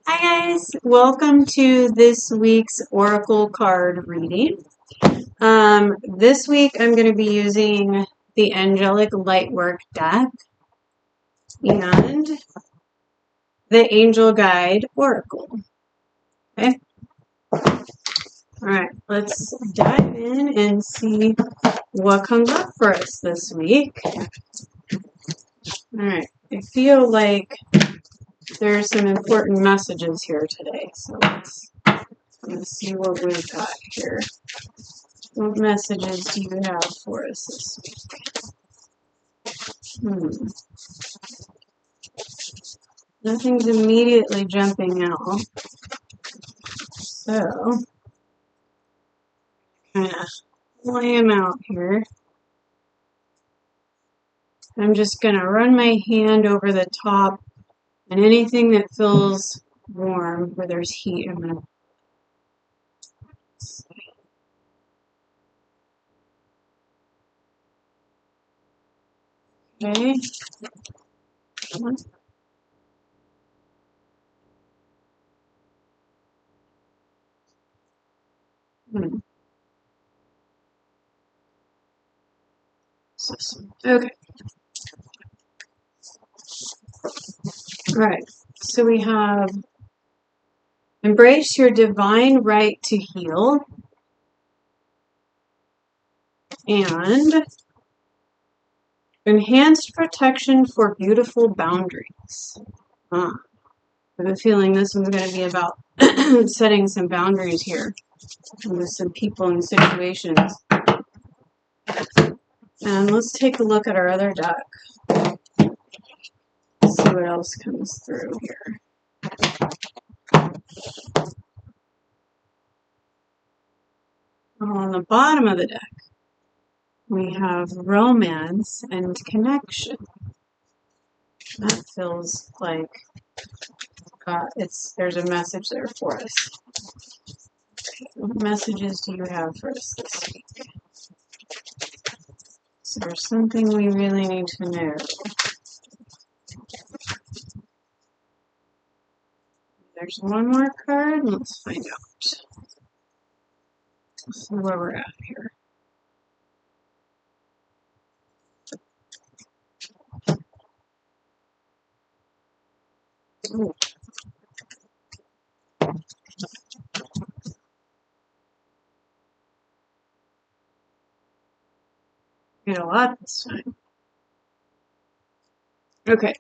Hi guys, welcome to this week's Oracle card reading. This week I'm going to be using the Angelic Lightwork deck and the Angel Guide Oracle. Okay. Alright, let's dive in and see what comes up for us this week. Alright, I feel like there's some important messages here today, so let's see what we've got here. What messages do you have for us this week? Nothing's immediately jumping out. So, kind of lay them out here. I'm just going to run my hand over the top, and anything that feels warm, where there's heat, I'm going to. Okay. Okay. All right. So we have embrace your divine right to heal and enhanced protection for beautiful boundaries. I have a feeling this one's going to be about setting some boundaries here with some people and situations. And let's take a look at our other deck. See what else comes through here. On the bottom of the deck, we have romance and connection. That feels like there's a message there for us. What messages do you have for us this week? Is there something we really need to know? There's one more card. Let's find out. Let's see where we're at here. Ooh. Get a lot this time. Okay.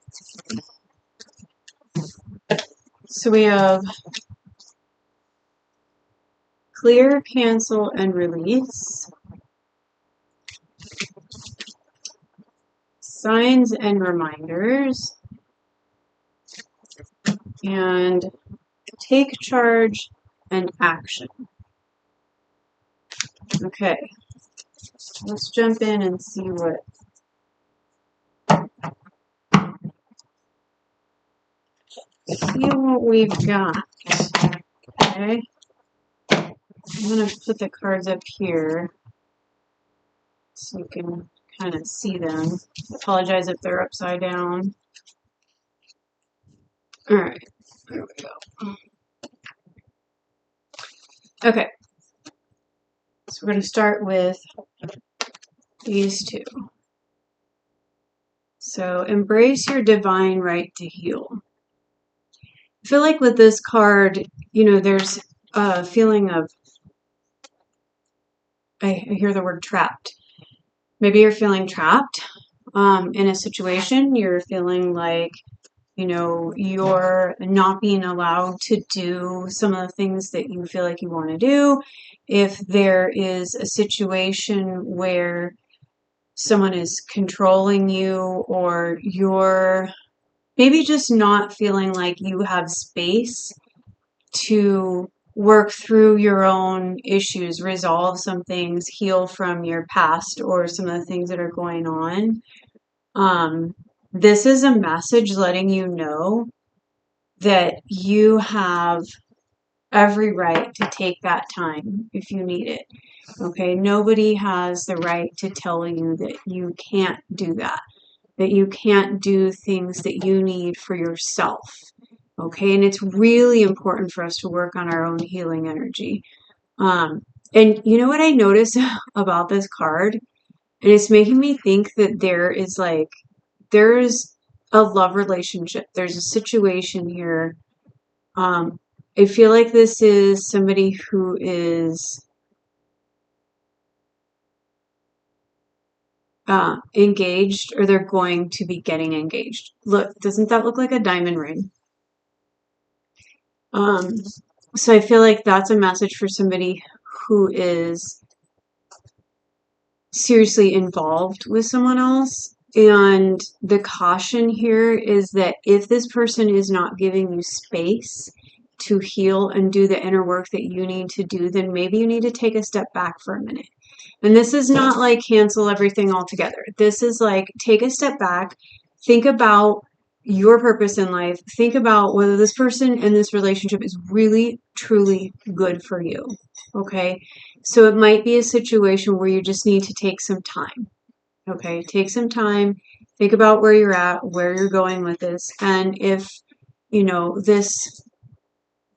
So we have clear, cancel, and release. Signs and reminders. And take charge and action. Okay. Let's jump in and see what we've got. Okay. I'm going to put the cards up here so you can kind of see them. I apologize if they're upside down. All right. There we go. Okay. So we're going to start with these two. So embrace your divine right to heal. I feel like with this card, there's a feeling of, I hear the word trapped. Maybe you're feeling trapped in a situation. You're feeling like, you're not being allowed to do some of the things that you feel like you want to do. If there is a situation where someone is controlling you, or you're maybe just not feeling like you have space to work through your own issues, resolve some things, heal from your past or some of the things that are going on. This is a message letting you know that you have every right to take that time if you need it. Okay, nobody has the right to tell you that you can't do that you can't do things that you need for yourself. Okay, and it's really important for us to work on our own healing energy. And you know what I noticed about this card? And it's making me think that there's a love relationship. There's a situation here. I feel like this is somebody who is engaged, or they're going to be getting engaged. Look, doesn't that look like a diamond ring? Um, so I feel like that's a message for somebody who is seriously involved with someone else. And the caution here is that if this person is not giving you space to heal and do the inner work that you need to do, then maybe you need to take a step back for a minute. And this is not like cancel everything altogether. This is like take a step back, think about your purpose in life, think about whether this person and this relationship is really, truly good for you. Okay. So it might be a situation where you just need to take some time. Okay. Take some time, think about where you're at, where you're going with this. And if, this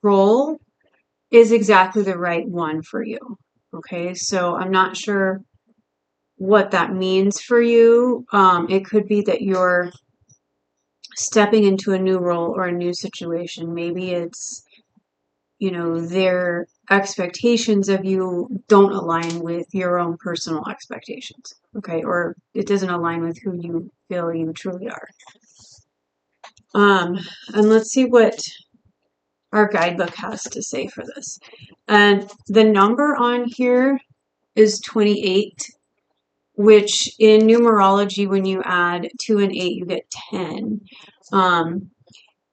role is exactly the right one for you. Okay. So I'm not sure what that means for you. It could be that you're stepping into a new role or a new situation. Maybe it's, their expectations of you don't align with your own personal expectations. Okay. Or it doesn't align with who you feel you truly are. And let's see what our guidebook has to say for this. And the number on here is 28. Which in numerology, when you add 2 and 8, you get 10.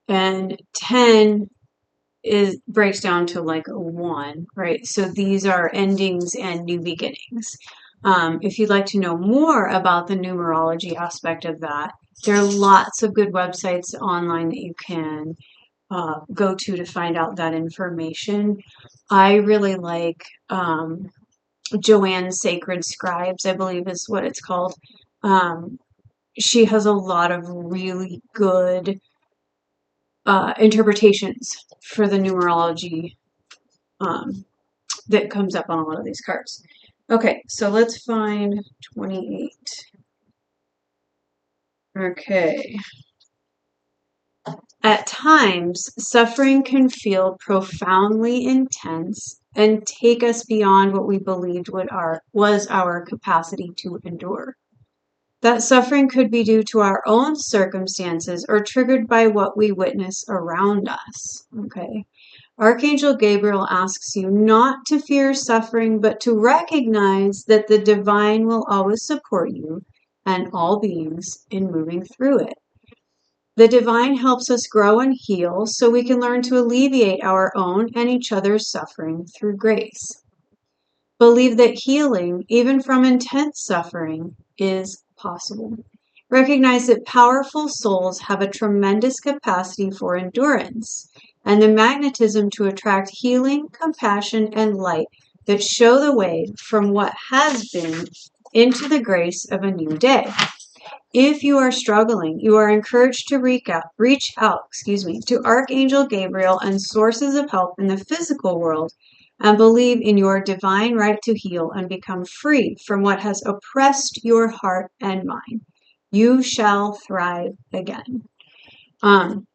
And 10 breaks down to like a 1, right? So these are endings and new beginnings. If you'd like to know more about the numerology aspect of that, there are lots of good websites online that you can go to find out that information. I really like Joanne's Sacred Scribes, I believe is what it's called. She has a lot of really good interpretations for the numerology that comes up on a lot of these cards. Okay, so let's find 28. Okay. At times, suffering can feel profoundly intense and take us beyond what we believed was our capacity to endure. That suffering could be due to our own circumstances or triggered by what we witness around us. Okay. Archangel Gabriel asks you not to fear suffering, but to recognize that the divine will always support you and all beings in moving through it. The divine helps us grow and heal so we can learn to alleviate our own and each other's suffering through grace. Believe that healing, even from intense suffering, is possible. Recognize that powerful souls have a tremendous capacity for endurance and the magnetism to attract healing, compassion, and light that show the way from what has been into the grace of a new day. If you are struggling, you are encouraged to reach out to Archangel Gabriel and sources of help in the physical world, and believe in your divine right to heal and become free from what has oppressed your heart and mind. You shall thrive again. And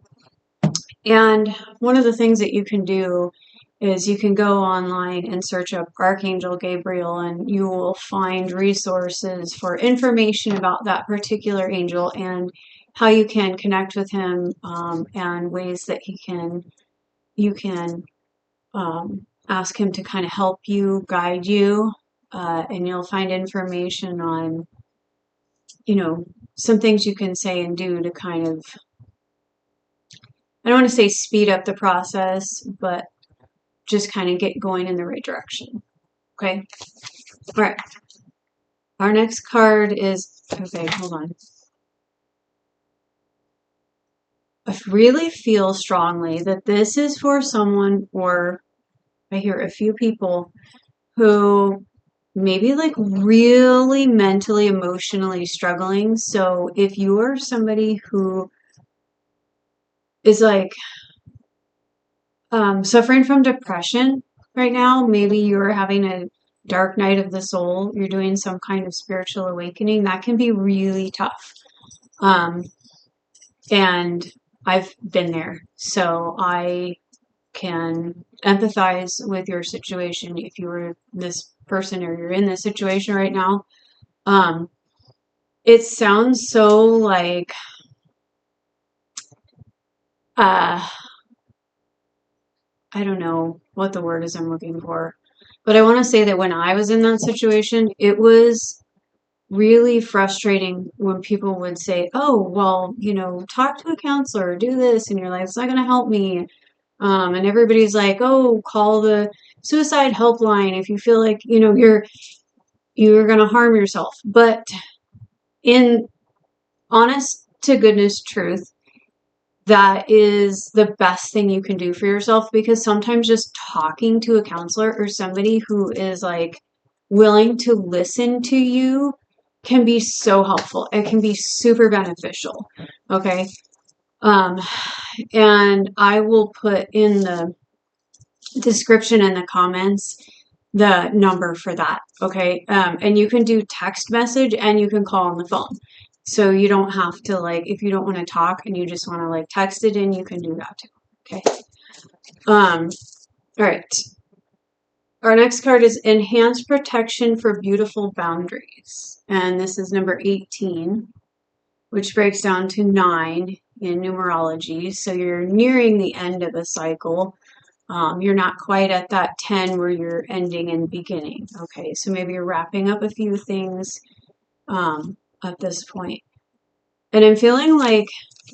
one of the things that you can do is you can go online and search up Archangel Gabriel, and you will find resources for information about that particular angel and how you can connect with him, and ways that you can ask him to kind of help you, guide you, and you'll find information on, some things you can say and do to kind of, I don't want to say speed up the process, but just kind of get going in the right direction. Okay. All right. Our next card is, okay, hold on. I really feel strongly that this is for someone, or I hear a few people who maybe like really mentally, emotionally struggling. So if you are somebody who is like suffering from depression right now, maybe you're having a dark night of the soul, you're doing some kind of spiritual awakening, that can be really tough. And I've been there, so I can empathize with your situation if you were this person or you're in this situation right now. It sounds so like I don't know what the word is I'm looking for, but I want to say that when I was in that situation, it was really frustrating when people would say, "Oh, well, talk to a counselor, do this," and you're like, "It's not going to help me." And everybody's like, "Oh, call the suicide helpline if you feel like you're going to harm yourself." But in honest to goodness truth, that is the best thing you can do for yourself, because sometimes just talking to a counselor or somebody who is like willing to listen to you can be so helpful. It can be super beneficial. Okay. And I will put in the description in the comments the number for that. Okay. And you can do text message and you can call on the phone. So you don't have to, like, if you don't want to talk and you just want to like text it in, you can do that too. Okay. All right. Our next card is Enhanced Protection for Beautiful Boundaries. And this is number 18, which breaks down to 9 in numerology. So you're nearing the end of the cycle. You're not quite at that 10 where you're ending and beginning. Okay, so maybe you're wrapping up a few things at this point. And I'm feeling like,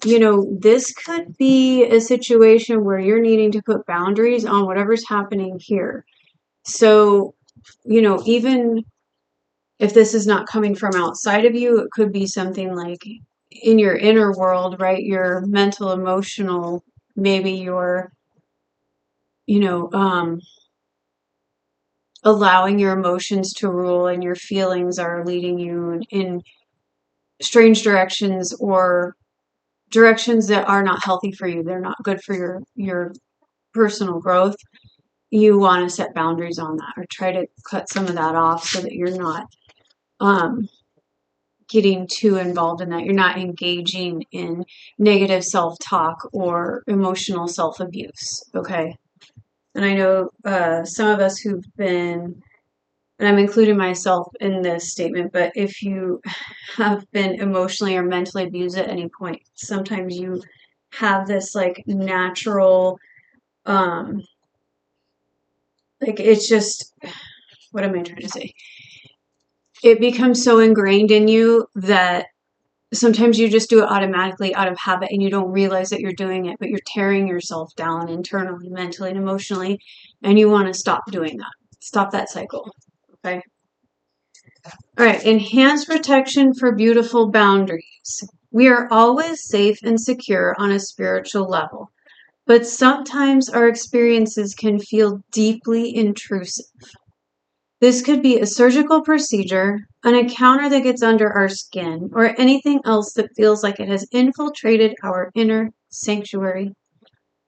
this could be a situation where you're needing to put boundaries on whatever's happening here. So, even if this is not coming from outside of you, it could be something like in your inner world, right? Your mental, emotional, maybe your, allowing your emotions to rule and your feelings are leading you in strange directions or directions that are not healthy for you. They're not good for your personal growth. You want to set boundaries on that or try to cut some of that off so that you're not getting too involved in that. You're not engaging in negative self-talk or emotional self-abuse. Okay. And I know some of us who've been, and I'm including myself in this statement, but if you have been emotionally or mentally abused at any point, sometimes you have this like natural, like it's just, what am I trying to say? It becomes so ingrained in you that sometimes you just do it automatically out of habit and you don't realize that you're doing it, but you're tearing yourself down internally, mentally, and emotionally, and you want to stop doing that. Stop that cycle. Okay. All right. Enhanced protection for beautiful boundaries. We are always safe and secure on a spiritual level, but sometimes our experiences can feel deeply intrusive. This could be a surgical procedure, an encounter that gets under our skin, or anything else that feels like it has infiltrated our inner sanctuary.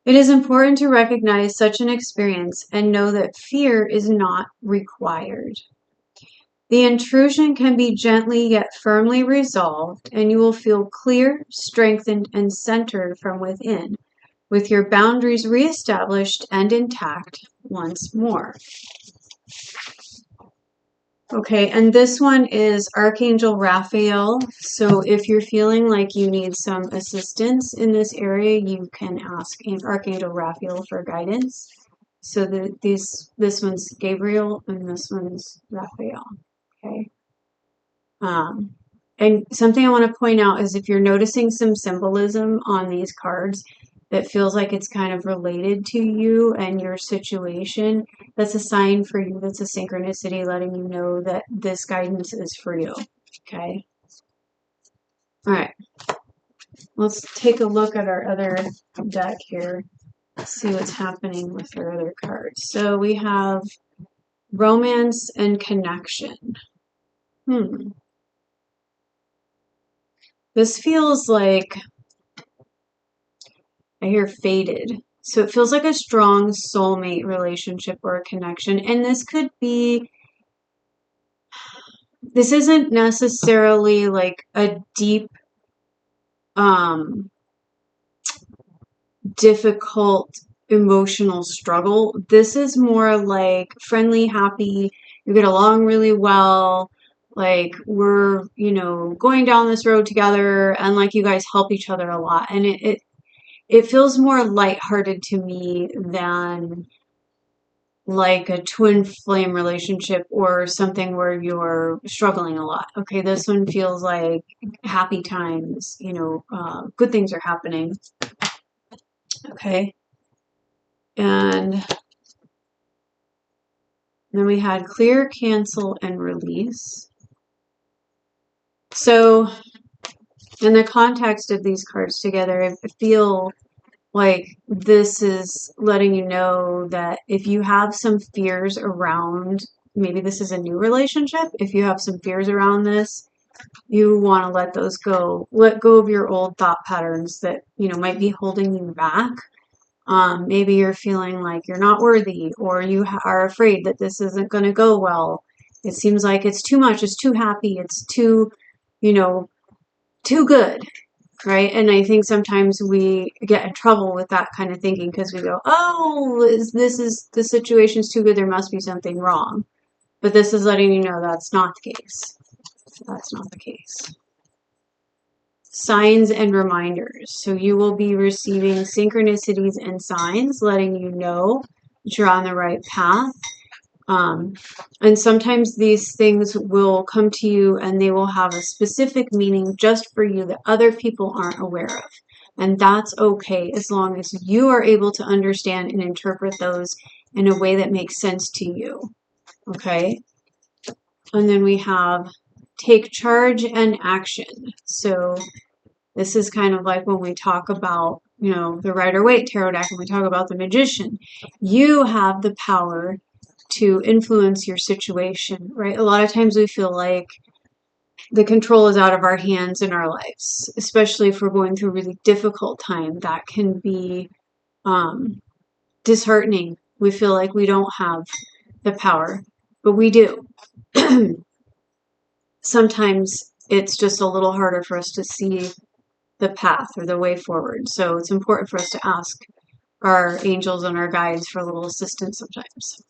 It is important to recognize such an experience and know that fear is not required. The intrusion can be gently yet firmly resolved, and you will feel clear, strengthened, and centered from within, with your boundaries reestablished and intact once more. Okay, and this one is Archangel Raphael. So if you're feeling like you need some assistance in this area, you can ask Archangel Raphael for guidance. So this one's Gabriel and this one's Raphael. Okay. And something I want to point out is if you're noticing some symbolism on these cards that feels like it's kind of related to you and your situation, that's a sign for you. That's a synchronicity letting you know that this guidance is for you. Okay. All right. Let's take a look at our other deck here. See what's happening with our other cards. So we have romance and connection. This feels like, I hear faded. So it feels like a strong soulmate relationship or a connection. And this isn't necessarily like a deep, difficult emotional struggle. This is more like friendly, happy, you get along really well, like we're, going down this road together, and like you guys help each other a lot. And it feels more lighthearted to me than like a twin flame relationship or something where you're struggling a lot. Okay, this one feels like happy times, good things are happening. Okay. And then we had clear, cancel, and release. So in the context of these cards together, I feel like this is letting you know that if you have some fears around, maybe this is a new relationship, if you have some fears around this, you want to let those go. Let go of your old thought patterns that, might be holding you back. Maybe you're feeling like you're not worthy, or you are afraid that this isn't going to go well. It seems like it's too much, it's too happy, it's too, too good, right? And I think sometimes we get in trouble with that kind of thinking because we go, oh, the situation's too good, there must be something wrong. But this is letting you know that's not the case. That's not the case. Signs and reminders. So you will be receiving synchronicities and signs letting you know that you're on the right path. And sometimes these things will come to you and they will have a specific meaning just for you that other people aren't aware of. And that's okay as long as you are able to understand and interpret those in a way that makes sense to you. Okay? And then we have take charge and action. So this is kind of like when we talk about, the Rider-Waite tarot deck, and we talk about the magician. You have the power to influence your situation, right? A lot of times we feel like the control is out of our hands in our lives, especially if we're going through a really difficult time. That can be disheartening. We feel like we don't have the power, but we do. Sometimes it's just a little harder for us to see the path or the way forward. So it's important for us to ask our angels and our guides for a little assistance sometimes.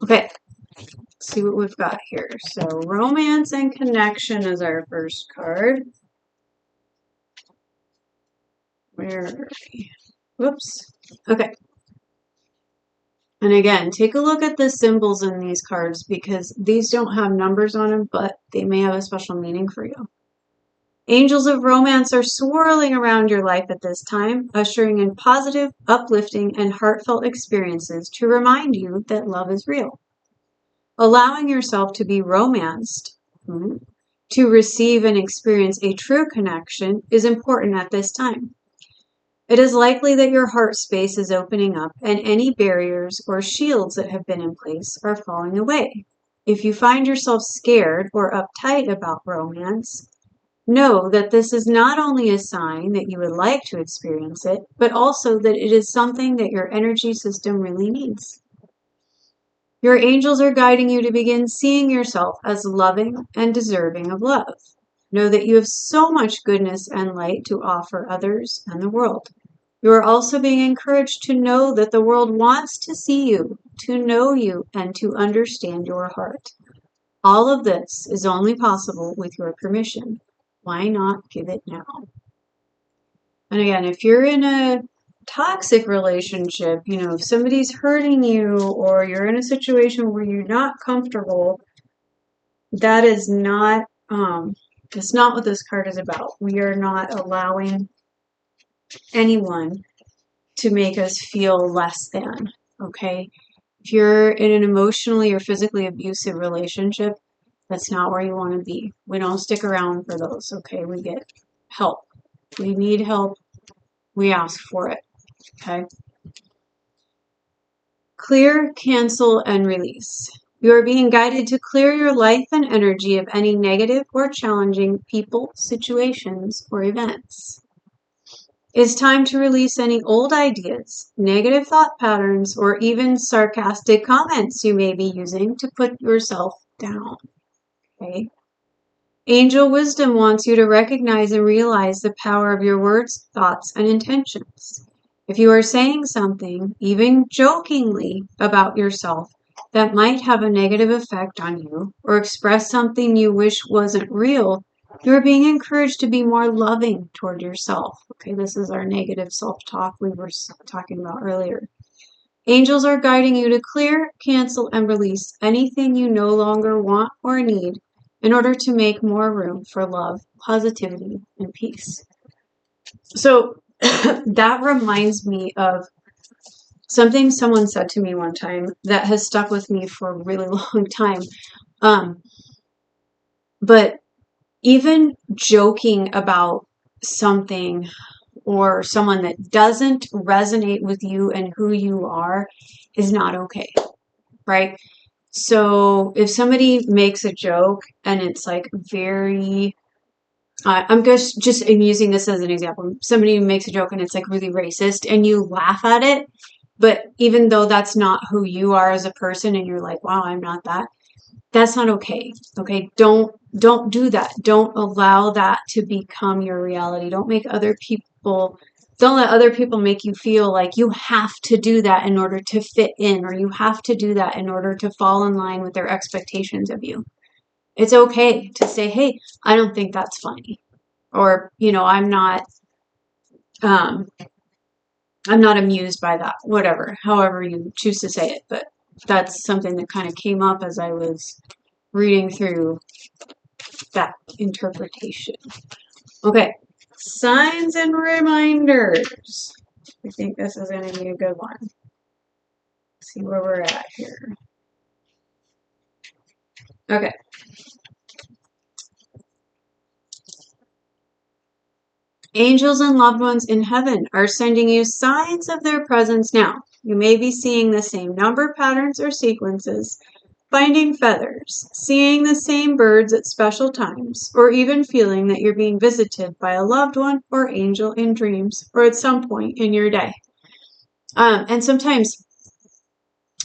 Okay, let's see what we've got here. So romance and connection is our first card. Where are we? Whoops. Okay. And again, take a look at the symbols in these cards because these don't have numbers on them, but they may have a special meaning for you. Angels of romance are swirling around your life at this time, ushering in positive, uplifting, and heartfelt experiences to remind you that love is real. Allowing yourself to be romanced, to receive and experience a true connection, is important at this time. It is likely that your heart space is opening up and any barriers or shields that have been in place are falling away. If you find yourself scared or uptight about romance, know that this is not only a sign that you would like to experience it, but also that it is something that your energy system really needs. Your angels are guiding you to begin seeing yourself as loving and deserving of love. Know that you have so much goodness and light to offer others and the world. You are also being encouraged to know that the world wants to see you, to know you, and to understand your heart. All of this is only possible with your permission. Why not give it now? And again, if you're in a toxic relationship, if somebody's hurting you or you're in a situation where you're not comfortable, that is not, it's not what this card is about. We are not allowing anyone to make us feel less than, okay? If you're in an emotionally or physically abusive relationship, that's not where you want to be. We don't stick around for those, okay? We get help. We need help. We ask for it, okay? Clear, cancel, and release. You are being guided to clear your life and energy of any negative or challenging people, situations, or events. It's time to release any old ideas, negative thought patterns, or even sarcastic comments you may be using to put yourself down. Okay? Angel wisdom wants you to recognize and realize the power of your words, thoughts, and intentions. If you are saying something, even jokingly, about yourself that might have a negative effect on you, or express something you wish wasn't real, you're being encouraged to be more loving toward yourself. Okay, this is our negative self-talk we were talking about earlier. Angels are guiding you to clear, cancel, and release anything you no longer want or need in order to make more room for love, positivity, and peace. So that reminds me of something someone said to me one time that has stuck with me for a really long time. But even joking about something or someone that doesn't resonate with you and who you are is not okay, right? So if somebody makes a joke and it's like very, I'm using this as an example. Somebody makes a joke and it's like really racist and you laugh at it, but even though that's not who you are as a person and you're like, wow, I'm not that, that's not okay. Okay. Don't do that. Don't allow that to become your reality. Don't let other people make you feel like you have to do that in order to fit in, or you have to do that in order to fall in line with their expectations of you. It's okay to say, hey, I don't think that's funny. Or, um, I'm not amused by that, whatever, however you choose to say it. But that's something that kind of came up as I was reading through that interpretation. Okay, signs and reminders. I think this is going to be a good one. Let's see where we're at here. Okay. Angels and loved ones in heaven are sending you signs of their presence now. You may be seeing the same number patterns or sequences, finding feathers, seeing the same birds at special times, or even feeling that you're being visited by a loved one or angel in dreams or at some point in your day. And sometimes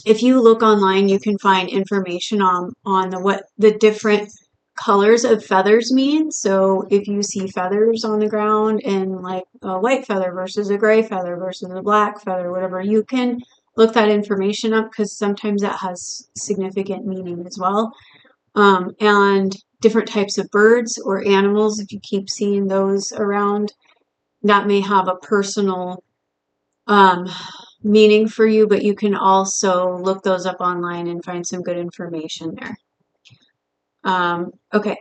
if you look online, you can find information on what the different colors of feathers mean. So if you see feathers on the ground and like a white feather versus a gray feather versus a black feather, whatever, you can look that information up because sometimes that has significant meaning as well. And different types of birds or animals, if you keep seeing those around, that may have a personal meaning for you, but you can also look those up online and find some good information there. Okay,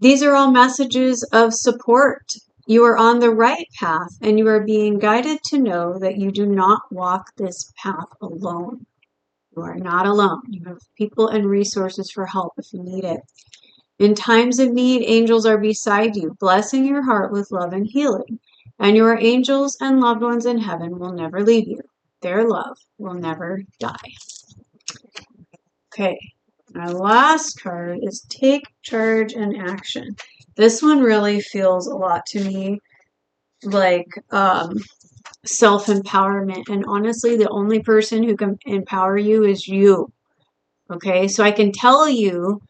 these are all messages of support. You are on the right path and you are being guided to know that you do not walk this path alone. You are not alone. You have people and resources for help if you need it. In times of need, angels are beside you, blessing your heart with love and healing. And your angels and loved ones in heaven will never leave you. Their love will never die. Okay, our last card is Take Charge and Action. This one really feels a lot to me like self-empowerment. And honestly, the only person who can empower you is you. Okay, so I can tell you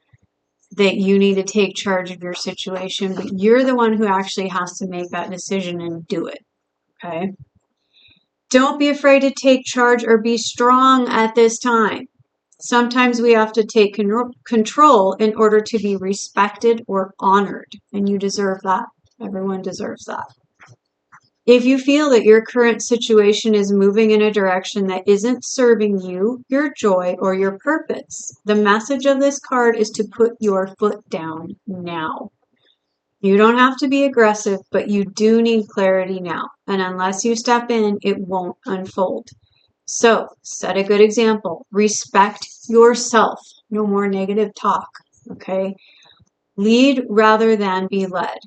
that you need to take charge of your situation, but you're the one who actually has to make that decision and do it. Okay? Don't be afraid to take charge or be strong at this time. Sometimes we have to take control in order to be respected or honored, and you deserve that. Everyone deserves that. If you feel that your current situation is moving in a direction that isn't serving you, your joy, or your purpose, the message of this card is to put your foot down now. You don't have to be aggressive, but you do need clarity now. And unless you step in, it won't unfold. So set a good example. Respect yourself. No more negative talk. Okay? Lead rather than be led.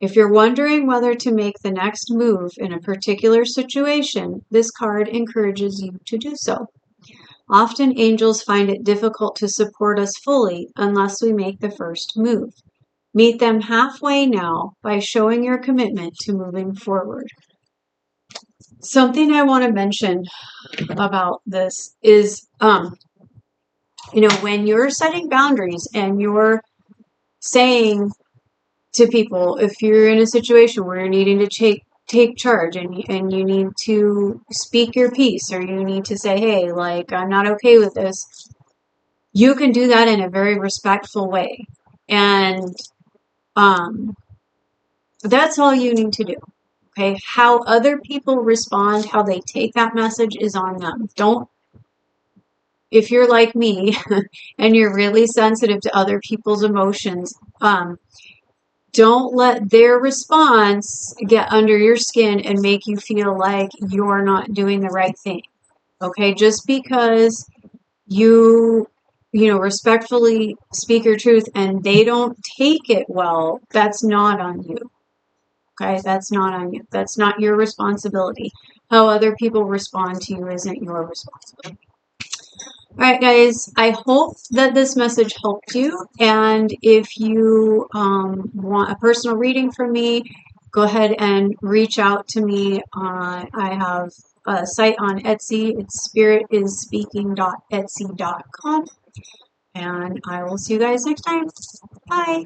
If you're wondering whether to make the next move in a particular situation, this card encourages you to do so. Often angels find it difficult to support us fully unless we make the first move. Meet them halfway now by showing your commitment to moving forward. Something I want to mention about this is, when you're setting boundaries and you're saying to people, if you're in a situation where you're needing to take charge and you need to speak your piece, or you need to say, hey, like, I'm not okay with this, you can do that in a very respectful way. And that's all you need to do. Okay. How other people respond, how they take that message is on them. If you're like me and you're really sensitive to other people's emotions, don't let their response get under your skin and make you feel like you're not doing the right thing. Okay, just because respectfully speak your truth and they don't take it well, that's not on you. Okay, that's not on you. That's not your responsibility. How other people respond to you isn't your responsibility. All right, guys, I hope that this message helped you. And if you want a personal reading from me, go ahead and reach out to me. I have a site on Etsy. It's spiritisspeaking.etsy.com. And I will see you guys next time. Bye.